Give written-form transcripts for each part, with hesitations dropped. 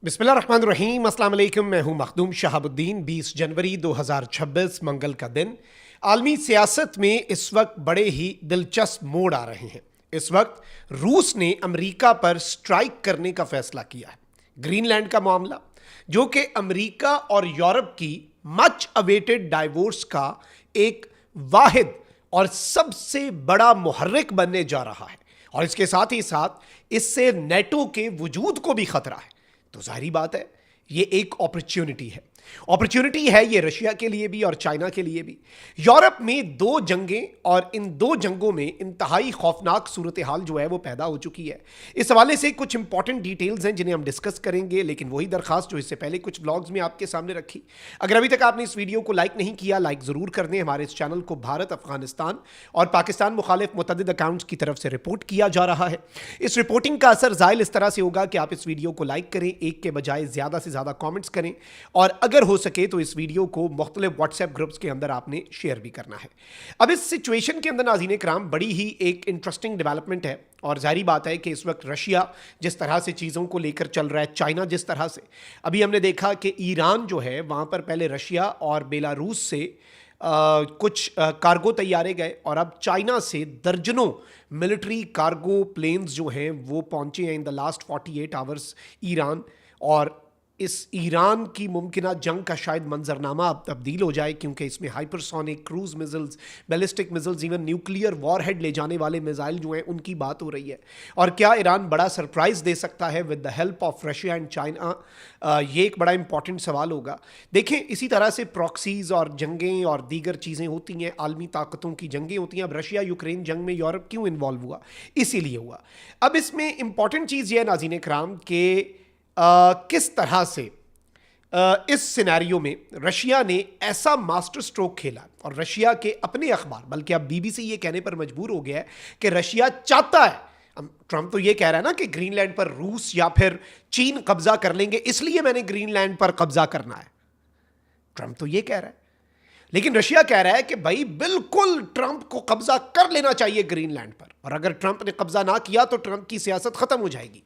बिस्मिल्लाहिर्रहमानिर्रहीम, अस्सलाम वालेकुम। मैं हूं मखदूम शहाबुद्दीन। 20 जनवरी 2026 मंगल का दिन। आलमी सियासत में इस वक्त बड़े ही दिलचस्प मोड़ आ रहे हैं। इस वक्त रूस ने अमेरिका पर स्ट्राइक करने का फैसला किया है। ग्रीनलैंड का मामला, जो कि अमेरिका और यूरोप की मच अवेटेड डाइवोर्स का एक वाहिद और सबसे बड़ा मुहर्रिक बनने जा रहा है, और इसके साथ ही साथ इससे नेटो के वजूद को भी खतरा है। तो जाहिर बात है, ये एक अपॉर्चुनिटी है ये रशिया के लिए भी और चाइना के लिए भी। यूरोप में दो जंगें, और इन दो जंगों में इंतहाई खौफनाक सूरत हाल जो है वो पैदा हो चुकी है। इस हवाले से कुछ इंपॉर्टेंट डिटेल्स हैं जिन्हें हम डिस्कस करेंगे, लेकिन वही दरखास्त जो इससे पहले कुछ व्लॉग्स में आपके सामने रखी। अगर अभी तक आपने इस वीडियो को लाइक नहीं किया, लाइक ज़रूर कर दें। हमारे इस चैनल को भारत, अफगानिस्तान और पाकिस्तान मुखालिफ मुतअद्दिद अकाउंट्स की तरफ से रिपोर्ट किया जा रहा है। इस रिपोर्टिंग का असर ज़ाहिर इस तरह से होगा कि आप इस वीडियो को लाइक करें, एक के बजाय ज़्यादा से ज़्यादा कॉमेंट्स करें, और अगर हो सके तो इस वीडियो को मुख्तलिफ व्हाट्सएप ग्रुप्स के अंदर आपने शेयर भी करना है। अब इस सिचुएशन के अंदर नाज़रीन कराम बड़ी ही एक इंटरेस्टिंग डेवलपमेंट है, और जाहिर बात है कि इस वक्त रशिया जिस तरह से चीज़ों को लेकर चल रहा है, चाइना जिस तरह से, अभी हमने देखा कि ईरान जो है वहाँ पर पहले रशिया और बेलारूस से कुछ कार्गो तैयारे गए, और अब चाइना से दर्जनों मिलिट्री कार्गो प्लेन्स जो हैं वो पहुँचे हैं in the last 48 hours Iran. और इस ईरान की मुमकिना जंग का शायद मंजरनामा अब तब्दील हो जाए, क्योंकि इसमें hypersonic cruise missiles, ballistic missiles, even nuclear warhead ले जाने वाले मिसाइल जो हैं उनकी बात हो रही है। और क्या ईरान बड़ा सरप्राइज़ दे सकता है with the help of Russia and China? ये एक बड़ा इंपॉर्टेंट सवाल होगा। देखें, इसी तरह से प्रॉक्सीज़ और जंगें और दीगर चीज़ें होती हैं, आलमी ताकतों की जंगें होती हैं। अब रशिया यूक्रेन जंग में यूरोप क्यों इन्वॉल्व हुआ? इसीलिए हुआ। अब इसमें इंपॉर्टेंट चीज़ ये है नाज़रीन कराम कि किस तरह से इस सिनेरियो में रशिया ने ऐसा मास्टर स्ट्रोक खेला, और रशिया के अपने अखबार, बल्कि अब बीबीसी ये कहने पर मजबूर हो गया है कि रशिया चाहता है। ट्रंप तो ये कह रहा है ना कि ग्रीनलैंड पर रूस या फिर चीन कब्जा कर लेंगे, इसलिए मैंने ग्रीनलैंड पर कब्जा करना है। ट्रंप तो ये कह रहा है, लेकिन रशिया कह रहा है कि भाई बिल्कुल ट्रंप को कब्जा कर लेना चाहिए ग्रीनलैंड पर, और अगर ट्रंप ने कब्जा ना किया तो ट्रंप की सियासत खत्म हो जाएगी।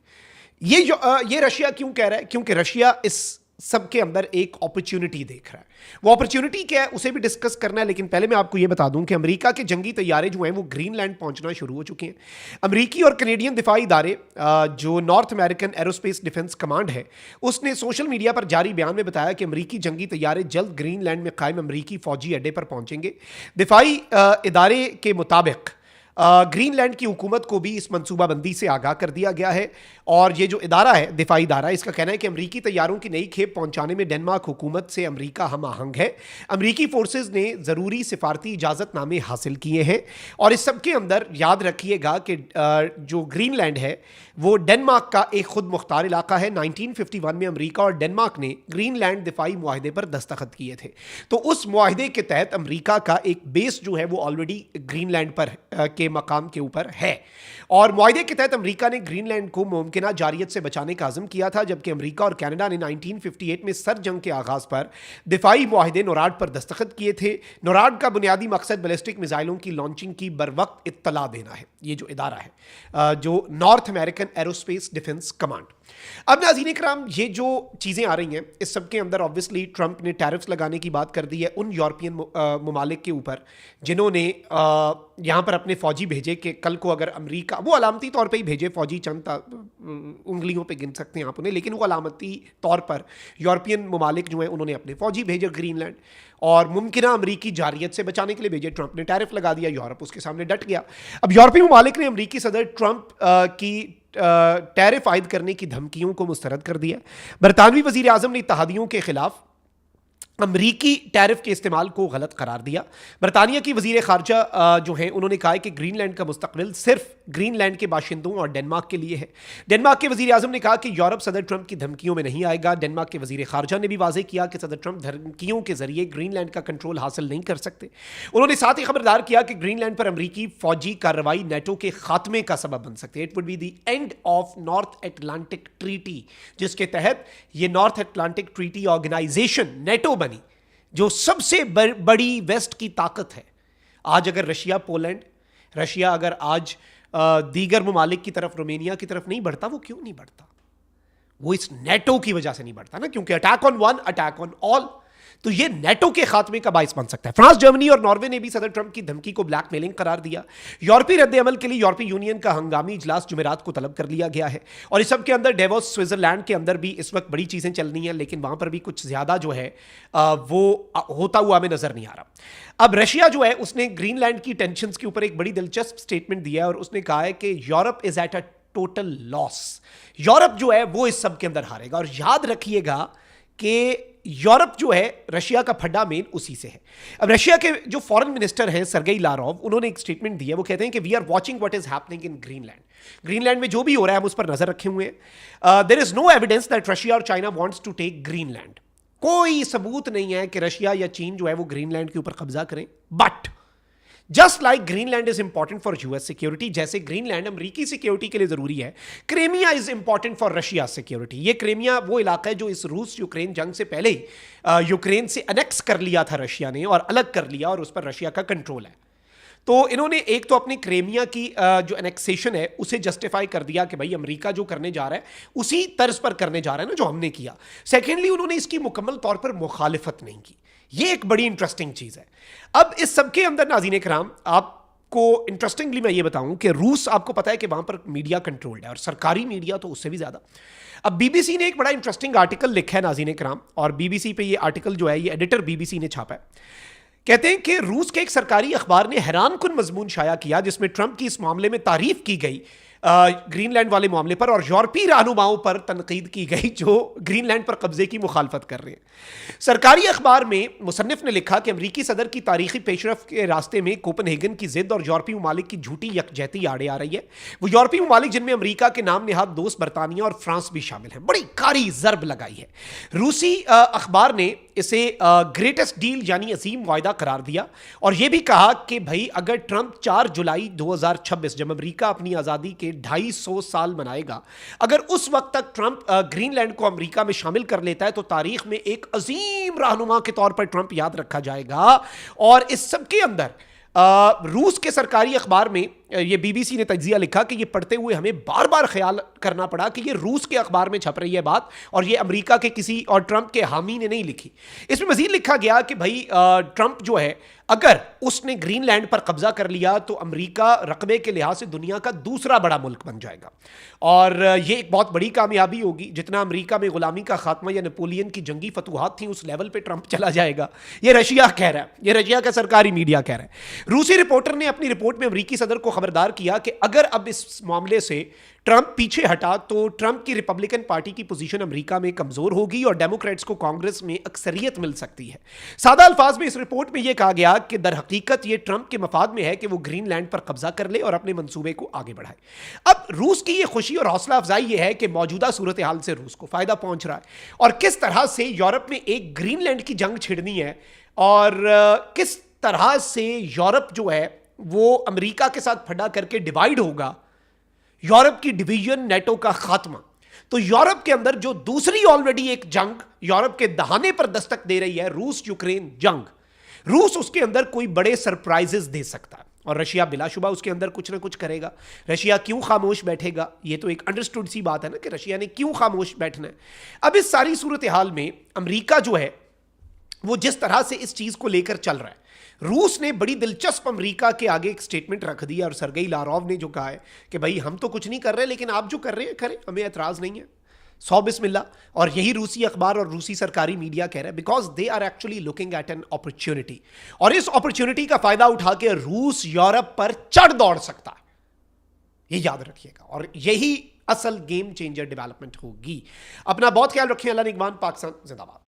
ये रशिया क्यों कह रहा है? क्योंकि रशिया इस सब के अंदर एक अपॉर्चुनिटी देख रहा है। वो अपॉर्चुनिटी क्या है उसे भी डिस्कस करना है, लेकिन पहले मैं आपको ये बता दूं कि अमेरिका के जंगी तैयारे जो हैं वो ग्रीनलैंड पहुंचना शुरू हो चुके हैं। अमेरिकी और कनेडियन दिफाई इदारे, जो north American aerospace defence command है, उसने सोशल मीडिया पर जारी बयान में बताया कि अमेरिकी जंगी तैयारे जल्द ग्रीनलैंड में कायम अमेरिकी फौजी अड्डे पर पहुंचेंगे। दिफाई इदारे के मुताबिक ग्रीनलैंड की हुकूमत को भी इस मनसूबाबंदी से आगाह कर दिया गया है, और ये जो इदारा है, दिफाई इदारा, इसका कहना है कि अमरीकी तैयारों की नई खेप पहुंचाने में डेनमार्क हुकूमत से अमरीका हम आहंग है। अमरीकी फोर्सेज ने ज़रूरी सिफारती इजाज़तनामे हासिल किए हैं, और इस सब के अंदर याद रखिएगा कि जो ग्रीनलैंड है वो डेनमार्क का एक खुद मुख्तार इलाका है। 1951 में अमरीका और डेनमार्क ने ग्रीनलैंड दिफाई मुआहदे पर दस्तखत किए थे। तो उस मुआहदे के तहत अमरीका का एक बेस जो है वो ऑलरेडी ग्रीनलैंड पर के मकाम के ऊपर है, और मुआहदे के तहत अमरीका ने ग्रीनलैंड को मुमकिना जारियत से बचाने का अज़म किया था, जबकि अमरीका और कनाडा ने 1958 में सर जंग के आगाज़ पर दिफाई मुआहदे नोराड पर दस्तखत किए थे। नोराड का बुनियादी मकसद बैलिस्टिक मिसाइलों की लॉन्चिंग की बरवक्त इत्तला देना है। ये जो इदारा है, जो north American aerospace defence command. अब नाज़रीन कराम, ये जो चीज़ें आ रही हैं इस सब के अंदर ऑब्वियसली ट्रंप ने टैरिफ्स लगाने की बात कर दी है उन यूरोपियन ममालिक के ऊपर जिन्होंने यहाँ पर अपने फौजी भेजे कि कल को अगर अमेरिका, वो अलामती तौर पे ही भेजे फौजी, चंद उंगलियों पे गिन सकते हैं आप उन्हें, लेकिन वो अलामती तौर पर यूरोपियन ममालिक जो हैं उन्होंने अपने फौजी भेजे ग्रीनलैंड, और मुमकिन अमरीकी जारियत से बचाने के लिए भेजे। ट्रंप ने टैरिफ लगा दिया, यूरोप उसके सामने डट गया। अब यूरोपीय ममालिक ने अमरीकी सदर ट्रंप की टैरिफ आयद करने की धमकियों को मुस्तरद कर दिया। बरतानवी वजीर आजम ने इत्तेहादियों के खिलाफ अमरीकी टैरिफ के इस्तेमाल को गलत करार दिया। बरतानिया की वजीर खारजा जो हैं उन्होंने कहा है कि ग्रीनलैंड का मुस्तकबिल सिर्फ ग्रीनलैंड के बाशिंदों और डेनमार्क के लिए है। डेनमार्क के वजीर आजम ने कहा कि यूरोप सदर ट्रंप की धमकियों में नहीं आएगा। डेनमार्क के वजीर खारजा ने भी वाज़ेह किया कि सदर ट्रंप धमकियों के जरिए ग्रीनलैंड का कंट्रोल हासिल नहीं कर सकते। उन्होंने साथ ही खबरदार किया कि ग्रीनलैंड पर अमरीकी फौजी कार्रवाई नेटो के खात्मे का सबब बन सकती है। It would be the end of North Atlantic Treaty, जिसके तहत ये North Atlantic Treaty Organization NATO बनी, जो सबसे बड़ी वेस्ट की ताकत है। आज अगर रशिया अगर आज दीगर ममालिक की तरफ, रोमेनिया की तरफ नहीं बढ़ता, वो क्यों नहीं बढ़ता? वो इस नेटो की वजह से नहीं बढ़ता ना, क्योंकि attack on one attack on all, तो ये नेटो के खात्मे का बाइस बन सकता है। फ्रांस, जर्मनी और नॉर्वे ने भी सदर ट्रंप की धमकी को ब्लैकमेलिंग करार दिया। यूरोपीय रद्द अमल के लिए यूरोपीय यूनियन का हंगामी इजलास जुमेरात को तलब कर लिया गया है। और इस सब के अंदर डेवोस स्विट्जरलैंड के अंदर भी इस वक्त बड़ी चीजें चलनी है, लेकिन वहां पर भी कुछ ज्यादा जो है वो होता हुआ हमें नजर नहीं आ रहा। अब रशिया जो है उसने ग्रीनलैंड की टेंशंस के ऊपर एक बड़ी दिलचस्प स्टेटमेंट दिया है और उसने कहा है कि Europe is at a total loss. Europe जो है वो इस सब के अंदर हारेगा। और याद रखिएगा कि यूरोप जो है रशिया का फड्डा मेन उसी से है। अब रशिया के जो फॉरेन मिनिस्टर हैं सर्गेई लारोव, उन्होंने एक स्टेटमेंट दी है। वो कहते हैं कि we are watching what is happening in Greenland. Greenland में जो भी हो रहा है हम उस पर नजर रखे हुए हैं। There is no evidence that Russia और China wants to take Greenland. कोई सबूत नहीं है कि रशिया या चीन जो है वो ग्रीनलैंड के ऊपर कब्जा करें। But just like Greenland is important for US security, जैसे ग्रीनलैंड अमेरिकी सिक्योरिटी के लिए जरूरी है, Crimea is important for Russia security. ये क्रेमिया वो इलाका है जो इस रूस यूक्रेन जंग से पहले ही यूक्रेन से अनेक्स कर लिया था रशिया ने और अलग कर लिया, और उस पर रशिया का कंट्रोल है। तो इन्होंने एक तो अपनी क्रेमिया की जो एनेक्सेशन है उसे जस्टिफाई कर दिया कि भाई अमेरिका जो करने जा रहा है उसी तर्ज पर करने जा रहा है ना जो हमने किया। सेकेंडली, उन्होंने इसकी मुकम्मल तौर पर मुखालिफत नहीं की। ये एक बड़ी इंटरेस्टिंग चीज है। अब इस सबके अंदर नाज़रीन किराम, आपको इंटरेस्टिंगली मैं ये बताऊं कि रूस, आपको पता है कि वहां पर मीडिया कंट्रोल्ड है और सरकारी मीडिया तो उससे भी ज्यादा। अब बीबीसी ने एक बड़ा इंटरेस्टिंग आर्टिकल लिखा है नाज़रीन किराम, और बीबीसी पे ये आर्टिकल जो है ये एडिटर बीबीसी ने छापा है। कहते हैं कि रूस के एक सरकारी अखबार ने हैरानकुन मजमून शाया किया जिसमें ट्रंप की इस मामले में तारीफ की गई, ग्रीनलैंड वाले मामले पर, और यूरोपीय रहनुमाओं पर तनकीद की गई जो ग्रीनलैंड पर कब्जे की मुखालफत कर रहे हैं। सरकारी अखबार में मुसन्निफ ने लिखा कि अमरीकी सदर की तारीखी पेशरफ के रास्ते में कोपनहेगन की जिद और यूरोपीय ममालिक की झूठी यकजहती आड़े आ रही है। वो यूरोपीय ममालिक जिनमें अमरीका के नाम निहाद दोस्त बरतानिया और फ्रांस भी शामिल हैं, बड़ी कारी जरब लगाई है। रूसी अखबार ने इसे ग्रेटेस्ट डील यानी अजीम वायदा करार दिया और यह भी कहा कि भाई अगर ट्रंप 4 जुलाई 2026 जब अमेरिका अपनी आज़ादी के 250 साल मनाएगा, अगर उस वक्त तक ट्रंप ग्रीनलैंड को अमेरिका में शामिल कर लेता है तो तारीख में एक अजीम रहनुमा के तौर पर ट्रंप याद रखा जाएगा। और इस सब के अंदर रूस के सरकारी अखबार में ये बीबीसी ने तज्जिया लिखा कि ये पढ़ते हुए हमें बार बार ख्याल करना पड़ा कि ये रूस के अखबार में छप रही है बात और ये अमेरिका के किसी और ट्रंप के हामी ने नहीं लिखी। इसमें मजीद लिखा गया कि भाई ट्रंप जो है अगर उसने ग्रीनलैंड पर कब्जा कर लिया तो अमेरिका रकबे के लिहाज से दुनिया का दूसरा बड़ा मुल्क बन जाएगा और ये एक बहुत बड़ी कामयाबी होगी। जितना अमेरिका में गुलामी का खात्मा या नेपोलियन की जंगी फतूहात थी उस लेवल पे ट्रंप चला जाएगा। ये रशिया कह रहा है, ये रशिया का सरकारी मीडिया कह रहा है। रूसी रिपोर्टर ने अपनी रिपोर्ट में अमेरिकी सदर को खबरदार किया कि अगर अब इस मामले से ट्रंप पीछे हटा तो ट्रंप की रिपब्लिकन पार्टी की पोजीशन अमेरिका में कमजोर होगी और डेमोक्रेट्स को कांग्रेस में अक्सरियत मिल सकती है। सादा अल्फाज में इस रिपोर्ट में यह कहा गया कि दर हकीकत यह ट्रंप के मफाद में है कि वो ग्रीनलैंड पर कब्जा कर ले और अपने मंसूबे को आगे बढ़ाए। अब रूस की यह खुशी और हौसला अफजाई यह है कि मौजूदा सूरत हाल से रूस को फायदा पहुंच रहा है और किस तरह से यूरोप में एक ग्रीनलैंड की जंग छिड़नी है और किस तरह से यूरोप जो है वो अमेरिका के साथ फटा करके डिवाइड होगा। यूरोप की डिवीजन, नेटो का खात्मा, तो यूरोप के अंदर जो दूसरी ऑलरेडी एक जंग यूरोप के दहाने पर दस्तक दे रही है, रूस यूक्रेन जंग, रूस उसके अंदर कोई बड़े सरप्राइजेस दे सकता है और रशिया बिलाशुबा उसके अंदर कुछ ना कुछ करेगा। रशिया क्यों खामोश बैठेगा, ये तो एक अंडरस्टूड सी बात है ना कि रशिया ने क्यों खामोश बैठना है। अब इस सारी सूरत हाल में अमेरिका जो है वो जिस तरह से इस चीज को लेकर चल रहा है, रूस ने बड़ी दिलचस्प अमेरिका के आगे एक स्टेटमेंट रख दी और सर्गेई लारोव ने जो कहा है कि भाई हम तो कुछ नहीं कर रहे लेकिन आप जो कर रहे हैं करें, हमें एतराज नहीं है, सौ बिस्मिल्लाह। और यही रूसी अखबार और रूसी सरकारी मीडिया कह रहा है because they are actually looking at an opportunity और इस अपॉर्चुनिटी का फायदा उठा के रूस यूरोप पर चढ़ दौड़ सकता है, ये याद रखिएगा। और यही असल गेम चेंजर डेवलपमेंट होगी। अपना बहुत ख्याल रखिए। अल्लाह निगहबान। पाकिस्तान जिंदाबाद।